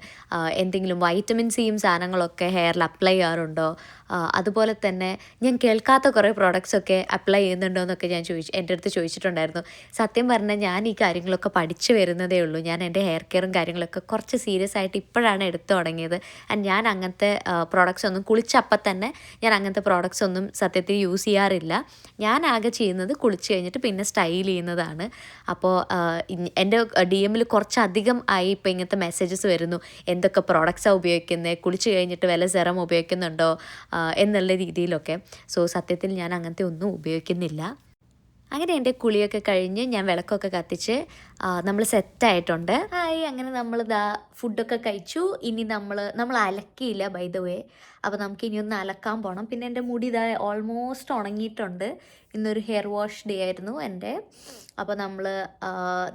എന്തെങ്കിലും വൈറ്റമിൻ സിയും സാധനങ്ങളൊക്കെ ഹെയറിൽ അപ്ലൈ ചെയ്യാറുണ്ടോ, അതുപോലെ തന്നെ ഞാൻ കേൾക്കാത്ത കുറേ പ്രോഡക്റ്റ്സൊക്കെ അപ്ലൈ ചെയ്യുന്നുണ്ടോ എന്നൊക്കെ എൻ്റെ അടുത്ത് ചോദിച്ചിട്ടുണ്ടായിരുന്നു. സത്യം പറഞ്ഞാൽ ഞാൻ ഈ കാര്യങ്ങളൊക്കെ പഠിച്ചു വരുന്നതേ ഉള്ളൂ. ഞാൻ എൻ്റെ ഹെയർ കെയറും കാര്യങ്ങളൊക്കെ കുറച്ച് സീരിയസ് ആയിട്ട് ഇപ്പോഴാണ് എടുത്തു തുടങ്ങിയത്. ആൻഡ് ഞാൻ അങ്ങനത്തെ പ്രോഡക്റ്റ്സ് ഒന്നും കുളിച്ചപ്പം തന്നെ ഞാൻ അങ്ങനത്തെ പ്രോഡക്റ്റ്സ് ഒന്നും സത്യത്തിൽ യൂസ് ചെയ്യാറില്ല. ഞാൻ ആകെ ചെയ്യുന്നത് കുളിച്ച് കഴിഞ്ഞിട്ട് പിന്നെ സ്റ്റൈൽ ചെയ്യുന്നതാണ്. അപ്പോൾ എൻ്റെ DM കുറച്ചധികം ആയി ഇപ്പോൾ ഇങ്ങനത്തെ മെസ്സേജസ് വരുന്നു, എന്തൊക്കെ പ്രോഡക്റ്റ്സാണ് ഉപയോഗിക്കുന്നത്, കുളിച്ച് കഴിഞ്ഞിട്ട് വല്ല സെറം ഉപയോഗിക്കുന്നുണ്ടോ എന്നുള്ള രീതിയിലൊക്കെ. സോ സത്യത്തിൽ ഞാൻ അങ്ങനത്തെ ഒന്നും ഉപയോഗിക്കുന്നില്ല. അങ്ങനെ എൻ്റെ കുളിയൊക്കെ കഴിഞ്ഞ് ഞാൻ വിളക്കൊക്കെ കത്തിച്ച് നമ്മൾ സെറ്റായിട്ടുണ്ട്. അങ്ങനെ നമ്മളിതാ ഫുഡൊക്കെ കഴിച്ചു. ഇനി നമ്മൾ അലക്കിയില്ല ബൈ ദ വേ. അപ്പോൾ നമുക്ക് ഇനി ഒന്ന് അലക്കാൻ പോകണം. പിന്നെ എൻ്റെ മുടി ഇതാ ഓൾമോസ്റ്റ് ഉണങ്ങിയിട്ടുണ്ട്. ഇന്നൊരു ഹെയർ വാഷ് ഡേ ആയിരുന്നു എൻ്റെ. അപ്പോൾ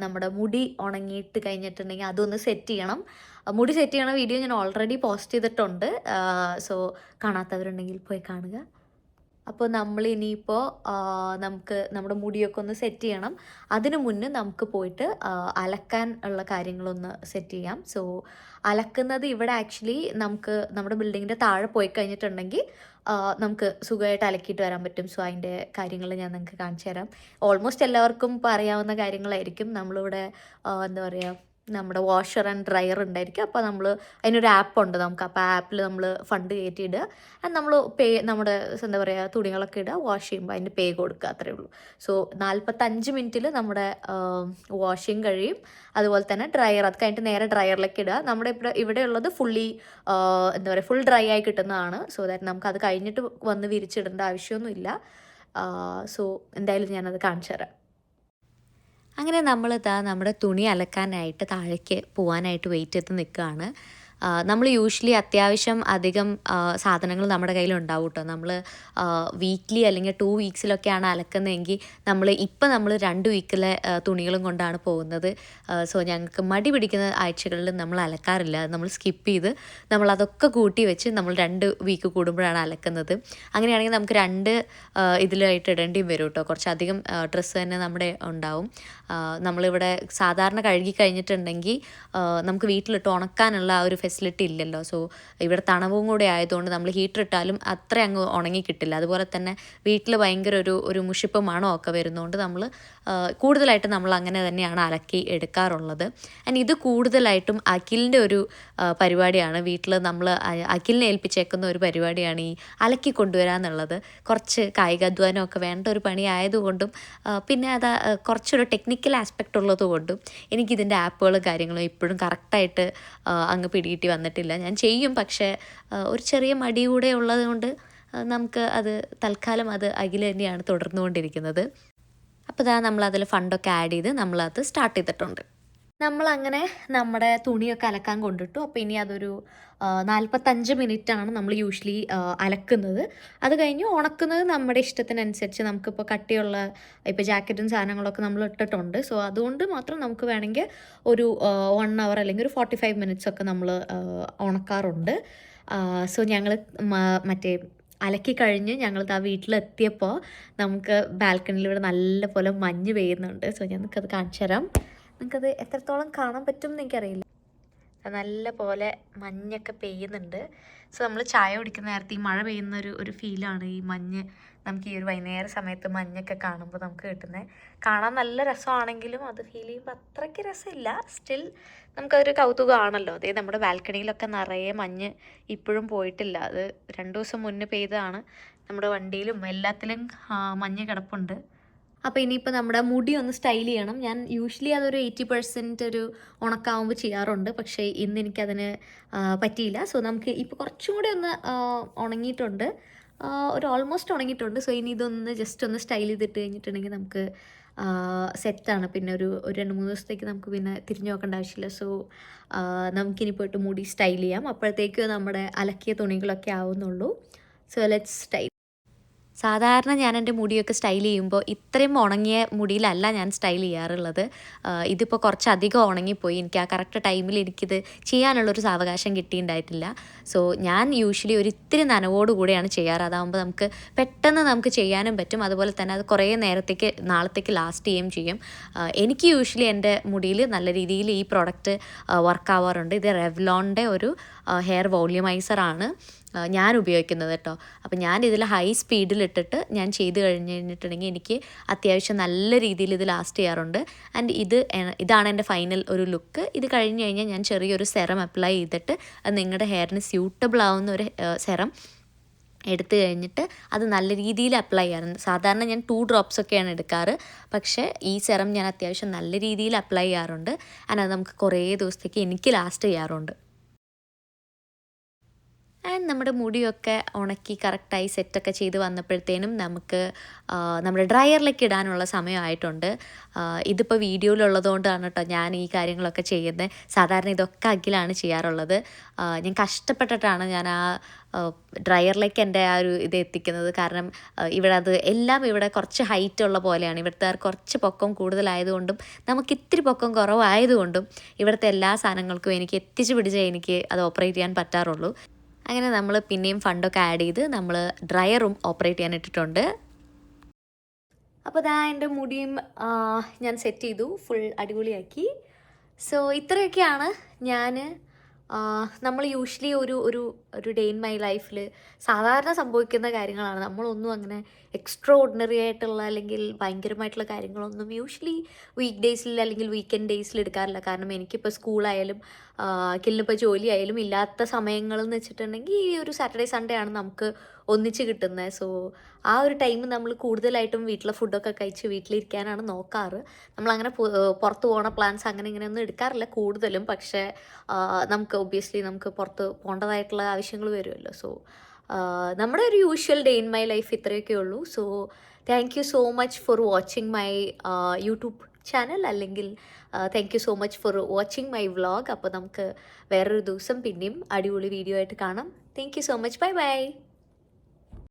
നമ്മുടെ മുടി ഉണങ്ങിയിട്ട് കഴിഞ്ഞിട്ടുണ്ടെങ്കിൽ അതൊന്ന് സെറ്റ് ചെയ്യണം. മുടി സെറ്റ് ചെയ്യണ വീഡിയോ ഞാൻ ഓൾറെഡി പോസ്റ്റ് ചെയ്തിട്ടുണ്ട്. സോ കാണാത്തവരുണ്ടെങ്കിൽ പോയി കാണുക. അപ്പോൾ നമ്മളിനിയിപ്പോൾ നമുക്ക് നമ്മുടെ മുടിയൊക്കെ ഒന്ന് സെറ്റ് ചെയ്യണം. അതിനു മുന്നേ നമുക്ക് പോയിട്ട് അലക്കാൻ ഉള്ള കാര്യങ്ങളൊന്ന് സെറ്റ് ചെയ്യാം. സോ അലക്കുന്നത് ഇവിടെ ആക്ച്വലി നമുക്ക് നമ്മുടെ ബിൽഡിങ്ങിൻ്റെ താഴെ പോയി കഴിഞ്ഞിട്ടുണ്ടെങ്കിൽ നമുക്ക് സുഖമായിട്ട് അലക്കിയിട്ട് വരാൻ പറ്റും. സോ അതിൻ്റെ കാര്യങ്ങൾ ഞാൻ നിങ്ങൾക്ക് കാണിച്ചു തരാം. ഓൾമോസ്റ്റ് എല്ലാവർക്കും ഇപ്പോൾ അറിയാവുന്ന കാര്യങ്ങളായിരിക്കും. നമ്മളിവിടെ എന്താ പറയുക, നമ്മുടെ വാഷർ ആൻഡ് ഡ്രയർ ഉണ്ടായിരിക്കും. അപ്പോൾ അതിനൊരു ആപ്പുണ്ട് നമുക്ക്. അപ്പോൾ ആ ആപ്പിൽ നമ്മൾ ഫണ്ട് കയറ്റിയിടുക, അത് നമ്മൾ നമ്മുടെ എന്താ പറയുക തുണികളൊക്കെ ഇടുക, വാഷ് ചെയ്യുമ്പോൾ അതിൻ്റെ പേ കൊടുക്കുക, അത്രയേ ഉള്ളൂ. സോ 45 മിനിറ്റിൽ നമ്മുടെ വാഷിങ് കഴിയും. അതുപോലെ തന്നെ ഡ്രയർ, അത് കഴിഞ്ഞിട്ട് നേരെ ഡ്രയറിലേക്ക് ഇടുക. നമ്മുടെ ഇവിടെ ഉള്ളത് ഫുള്ളി എന്താ പറയുക ഫുൾ ഡ്രൈ ആയി കിട്ടുന്നതാണ്. സോ ദാറ്റ് നമുക്ക് അത് കഴിഞ്ഞിട്ട് വന്ന് വിരിച്ചിടേണ്ട ആവശ്യമൊന്നുമില്ല. സോ എന്തായാലും ഞാനത് കാണിച്ചു തരാം. അങ്ങനെ നമ്മുടെ തുണി അലക്കാനായിട്ട് താഴേക്ക് പോകാനായിട്ട് വെയിറ്റ് ചെയ്ത് നിൽക്കുകയാണ്. നമ്മൾ യൂഷ്വലി അത്യാവശ്യം അധികം സാധനങ്ങൾ നമ്മുടെ കയ്യിലുണ്ടാവും കേട്ടോ. നമ്മൾ വീക്ക്ലി അല്ലെങ്കിൽ 2 വീക്സിലൊക്കെയാണ് അലക്കുന്നതെങ്കിൽ നമ്മൾ 2 വീക്കിലെ തുണികളും കൊണ്ടാണ് പോകുന്നത്. സോ ഞങ്ങൾക്ക് മടി പിടിക്കുന്ന ആഴ്ചകളിൽ നമ്മൾ അലക്കാറില്ല. നമ്മൾ സ്കിപ്പ് ചെയ്ത് നമ്മളതൊക്കെ കൂട്ടി വെച്ച് നമ്മൾ 2 വീക്ക് കൂടുമ്പോഴാണ് അലക്കുന്നത്. അങ്ങനെയാണെങ്കിൽ നമുക്ക് 2 ഇതിലായിട്ട് ഇടേണ്ടിയും വരും കേട്ടോ. കുറച്ചധികം ഡ്രസ്സ് തന്നെ നമ്മുടെ ഉണ്ടാവും. നമ്മളിവിടെ സാധാരണ കഴുകി കഴിഞ്ഞിട്ടുണ്ടെങ്കിൽ നമുക്ക് വീട്ടിലിട്ട് ഉണക്കാനുള്ള ആ ഒരു ഫെസിലിറ്റി ഇല്ലല്ലോ. സോ ഇവിടെ തണവും കൂടെ ആയതുകൊണ്ട് നമ്മൾ ഹീറ്റർ ഇട്ടാലും അത്ര അങ്ങ് ഉണങ്ങി കിട്ടില്ല. അതുപോലെ തന്നെ വീട്ടിൽ ഭയങ്കര ഒരു മുഷിപ്പ് മണമൊക്കെ വരുന്നതുകൊണ്ട് നമ്മൾ കൂടുതലായിട്ട് നമ്മൾ അങ്ങനെ തന്നെയാണ് അലക്കി എടുക്കാറുള്ളത്. ആൻഡ് ഇത് കൂടുതലായിട്ടും അഖിലിൻ്റെ ഒരു പരിപാടിയാണ്. വീട്ടിൽ നമ്മൾ അഖിലിനെ ഏൽപ്പിച്ചേക്കുന്ന ഒരു പരിപാടിയാണ് ഈ അലക്കി കൊണ്ടുവരാന്നുള്ളത്. കുറച്ച് കായികാധ്വാനമൊക്കെ വേണ്ട ഒരു പണി ആയതുകൊണ്ടും പിന്നെ അത് കുറച്ചൊരു ടെക്നിക്കൽ ആസ്പെക്റ്റ് ഉള്ളതുകൊണ്ടും എനിക്കിതിൻ്റെ ആപ്പുകളും കാര്യങ്ങളും ഇപ്പോഴും കറക്റ്റായിട്ട് അങ്ങ് പിടികിട്ടി വന്നിട്ടില്ല. ഞാൻ ചെയ്യും, പക്ഷേ ഒരു ചെറിയ മടി കൂടെ ഉള്ളത് കൊണ്ട് നമുക്ക് അത് തൽക്കാലം അത് അഖിൽ തന്നെയാണ് തുടർന്നുകൊണ്ടിരിക്കുന്നത്. അപ്പോൾ നമ്മളതിൽ ഫണ്ടൊക്കെ ആഡ് ചെയ്ത് നമ്മളത് സ്റ്റാർട്ട് ചെയ്തിട്ടുണ്ട്. നമ്മളങ്ങനെ നമ്മുടെ തുണിയൊക്കെ അലക്കാൻ കൊണ്ടിട്ടു. അപ്പോൾ ഇനി അതൊരു 45 മിനിറ്റാണ് നമ്മൾ യൂഷ്വലി അലക്കുന്നത്. അത് കഴിഞ്ഞ് ഉണക്കുന്നത് നമ്മുടെ ഇഷ്ടത്തിനനുസരിച്ച്. നമുക്കിപ്പോൾ കട്ടിയുള്ള ഇപ്പോൾ ജാക്കറ്റും സാധനങ്ങളൊക്കെ നമ്മൾ ഇട്ടിട്ടുണ്ട്. സോ അതുകൊണ്ട് മാത്രം നമുക്ക് വേണമെങ്കിൽ ഒരു 1 അവർ അല്ലെങ്കിൽ ഒരു 45 മിനിറ്റ്സൊക്കെ നമ്മൾ ഉണക്കാറുണ്ട്. സോ ഞങ്ങൾ മറ്റേ അലക്കി കഴിഞ്ഞ് ഞങ്ങളിത് ആ വീട്ടിലെത്തിയപ്പോൾ നമുക്ക് ബാൽക്കണിയിൽ ഇവിടെ നല്ല പോലെ മഞ്ഞ് പെയ്യുന്നുണ്ട്. സോ ഞങ്ങൾക്കത് കാണിച്ചു തരാം. നിങ്ങൾക്കത് എത്രത്തോളം കാണാൻ പറ്റും എന്ന് എനിക്കറിയില്ല. നല്ല പോലെ മഞ്ഞൊക്കെ പെയ്യുന്നുണ്ട്. സോ നമ്മൾ ചായ കുടിക്കുന്ന നേരത്തെ ഈ മഴ പെയ്യുന്ന ഒരു ഫീലാണ് ഈ മഞ്ഞ്. നമുക്ക് ഈ ഒരു വൈകുന്നേര സമയത്ത് മഞ്ഞൊക്കെ കാണുമ്പോൾ നമുക്ക് കിട്ടുന്നത്. കാണാൻ നല്ല രസമാണെങ്കിലും അത് ഫീൽ ചെയ്യുമ്പോൾ അത്രയ്ക്ക് രസമില്ല. സ്റ്റിൽ നമുക്കതൊരു കൗതുകമാണല്ലോ. അതേ നമ്മുടെ ബാൽക്കണിയിലൊക്കെ നിറയെ മഞ്ഞ് ഇപ്പോഴും പോയിട്ടില്ല. അത് 2 ദിവസം മുന്നേ പെയ്തതാണ്. നമ്മുടെ വണ്ടിയിലും എല്ലാത്തിലും മഞ്ഞ് കിടപ്പുണ്ട്. അപ്പോൾ ഇനിയിപ്പോൾ നമ്മുടെ മുടി ഒന്ന് സ്റ്റൈൽ ചെയ്യണം. ഞാൻ യൂഷ്വലി അതൊരു 80% ഒരു ഉണക്കാവുമ്പോൾ ചെയ്യാറുണ്ട്. പക്ഷേ ഇന്ന് എനിക്കതിന് പറ്റിയില്ല. സോ നമുക്ക് ഇപ്പോൾ കുറച്ചും കൂടി ഒന്ന് ഉണങ്ങിയിട്ടുണ്ട്, ഒരു ഓൾമോസ്റ്റ് ഉണങ്ങിയിട്ടുണ്ട്. സോ ഇനി ഇതൊന്ന് ജസ്റ്റ് ഒന്ന് സ്റ്റൈൽ ചെയ്തിട്ട് കഴിഞ്ഞിട്ടുണ്ടെങ്കിൽ നമുക്ക് സെറ്റാണ്. പിന്നെ ഒരു 2-3 ദിവസത്തേക്ക് നമുക്ക് പിന്നെ തിരിഞ്ഞു നോക്കേണ്ട ആവശ്യമില്ല. സോ നമുക്കിനി പോയിട്ട് മുടി സ്റ്റൈൽ ചെയ്യാം. അപ്പോഴത്തേക്ക് നമ്മുടെ അലക്കിയ തുണികളൊക്കെ ആവുന്നുള്ളൂ. So let's style. സാധാരണ ഞാൻ എൻ്റെ മുടിയൊക്കെ സ്റ്റൈൽ ചെയ്യുമ്പോൾ ഇത്രയും ഉണങ്ങിയ മുടിയിലല്ല ഞാൻ സ്റ്റൈൽ ചെയ്യാറുള്ളത്. ഇതിപ്പോൾ കുറച്ചധികം ഉണങ്ങിപ്പോയി. എനിക്ക് ആ കറക്റ്റ് ടൈമിൽ എനിക്കിത് ചെയ്യാനുള്ളൊരു സാവകാശം കിട്ടിയിട്ടുണ്ടായിട്ടില്ല. സോ ഞാൻ യൂഷ്വലി ഇത്തിരി നനവോട് കൂടെയാണ് ചെയ്യാറ്. അതാകുമ്പോൾ നമുക്ക് പെട്ടെന്ന് നമുക്ക് ചെയ്യാനും പറ്റും. അതുപോലെ തന്നെ അത് കുറേ നാളത്തേക്ക് ലാസ്റ്റ് ചെയ്യുകയും ചെയ്യും. എനിക്ക് യൂഷ്വലി എൻ്റെ മുടിയിൽ നല്ല രീതിയിൽ ഈ പ്രോഡക്റ്റ് വർക്ക് ആവാറുണ്ട്. ഇത് റെവ്ലോണിൻ്റെ ഒരു ഹെയർ വോള്യൂമൈസറാണ് ഞാൻ ഉപയോഗിക്കുന്നത് കേട്ടോ. അപ്പോൾ ഞാൻ ഇതിൽ ഹൈ സ്പീഡിലിട്ടിട്ട് ഞാൻ ചെയ്ത് കഴിഞ്ഞിട്ടുണ്ടെങ്കിൽ എനിക്ക് അത്യാവശ്യം നല്ല രീതിയിൽ ഇത് ലാസ്റ്റ് ചെയ്യാറുണ്ട്. ആൻഡ് ഇതാണ് എൻ്റെ ഫൈനൽ ഒരു ലുക്ക്. ഇത് കഴിഞ്ഞ് കഴിഞ്ഞാൽ ഞാൻ ചെറിയൊരു സെറം അപ്ലൈ ചെയ്തിട്ട് അത് നിങ്ങളുടെ ഹെയറിന് സ്യൂട്ടബിൾ ആവുന്ന ഒരു സെറം എടുത്തു കഴിഞ്ഞിട്ട് അത് നല്ല രീതിയിൽ അപ്ലൈ ചെയ്യാറുണ്ട്. സാധാരണ ഞാൻ 2 ഡ്രോപ്സ് ഒക്കെയാണ് എടുക്കാറ്, പക്ഷേ ഈ സെറം ഞാൻ അത്യാവശ്യം നല്ല രീതിയിൽ അപ്ലൈ ചെയ്യാറുണ്ട്. ആൻഡ് അത് നമുക്ക് കുറേ ദിവസത്തേക്ക് എനിക്ക് ലാസ്റ്റ് ചെയ്യാറുണ്ട്. ആൻഡ് നമ്മുടെ മുടിയൊക്കെ ഉണക്കി കറക്റ്റായി സെറ്റൊക്കെ ചെയ്ത് വന്നപ്പോഴത്തേനും നമുക്ക് നമ്മുടെ ഡ്രയറിലേക്ക് ഇടാനുള്ള സമയമായിട്ടുണ്ട്. ഇതിപ്പോൾ വീഡിയോയിലുള്ളതുകൊണ്ടാണ് കേട്ടോ ഞാൻ ഈ കാര്യങ്ങളൊക്കെ ചെയ്യുന്നത്. സാധാരണ ഇതൊക്കെ അഖിലാണ് ചെയ്യാറുള്ളത്. ഞാൻ കഷ്ടപ്പെട്ടിട്ടാണ് ഞാൻ ആ ഡ്രയറിലേക്ക് എൻ്റെ ആ ഒരു ഇത് എത്തിക്കുന്നത്. കാരണം ഇവിടെ അത് എല്ലാം ഇവിടെ കുറച്ച് ഹൈറ്റ് ഉള്ള പോലെയാണ്. ഇവിടുത്തെ കുറച്ച് പൊക്കം കൂടുതലായതുകൊണ്ടും നമുക്ക് ഇത്തിരി പൊക്കം കുറവായതുകൊണ്ടും ഇവിടുത്തെ എല്ലാ സാധനങ്ങൾക്കും എനിക്ക് എത്തിച്ച് പിടിച്ചേ എനിക്ക് അത് ഓപ്പറേറ്റ് ചെയ്യാൻ പറ്റാറുള്ളൂ. അങ്ങനെ നമ്മൾ പിന്നെയും ഫണ്ടൊക്കെ ആഡ് ചെയ്ത് നമ്മൾ ഡ്രയറും ഓപ്പറേറ്റ് ചെയ്യാൻ ഇട്ടിട്ടുണ്ട്. അപ്പോൾ ദാ എൻ്റെ മുടിയും ഞാൻ സെറ്റ് ചെയ്തു, ഫുൾ അടിപൊളിയാക്കി. സോ ഇത്രയൊക്കെയാണ് നമ്മൾ യൂഷ്വലി ഒരു ഡേ ഇൻ മൈ ലൈഫിൽ സാധാരണ സംഭവിക്കുന്ന കാര്യങ്ങളാണ്. നമ്മളൊന്നും അങ്ങനെ എക്സ്ട്രാ ഓർഡിനറി ആയിട്ടുള്ള അല്ലെങ്കിൽ ഭയങ്കരമായിട്ടുള്ള കാര്യങ്ങളൊന്നും യൂഷ്വലി വീക്ക് ഡേയ്സിൽ അല്ലെങ്കിൽ വീക്കെൻഡ് ഡേയ്സിൽ എടുക്കാറില്ല. കാരണം എനിക്കിപ്പോൾ സ്കൂളായാലും അഖിലിനിപ്പോൾ ജോലി ആയാലും ഇല്ലാത്ത സമയങ്ങളെന്ന് വെച്ചിട്ടുണ്ടെങ്കിൽ ഈ ഒരു സാറ്റർഡേ സൺഡേ ആണ് നമുക്ക് ഒന്നിച്ച് കിട്ടുന്നത്. സോ ആ ഒരു ടൈം നമ്മൾ കൂടുതലായിട്ടും വീട്ടിലെ ഫുഡൊക്കെ കഴിച്ച് വീട്ടിലിരിക്കാനാണ് നോക്കാറ്. നമ്മളങ്ങനെ പുറത്ത് പോകണ പ്ലാൻസ് അങ്ങനെ ഇങ്ങനെയൊന്നും എടുക്കാറില്ല കൂടുതലും. പക്ഷേ നമുക്ക് ഒബ്വിയസ്ലി നമുക്ക് പുറത്ത് പോകേണ്ടതായിട്ടുള്ള ആവശ്യങ്ങൾ വരുമല്ലോ. സോ നമ്മുടെ ഒരു usual day in my life ഇത്രയൊക്കെ ഉള്ളൂ. So thank you so much for watching my YouTube channel, അല്ലെങ്കിൽ thank you so much for watching my vlog. അപ്പോൾ നമുക്ക് വേറൊരു ദിവസം പിന്നെയും അടിപൊളി വീഡിയോ ആയിട്ട് കാണാം. Thank you so much. Bye by.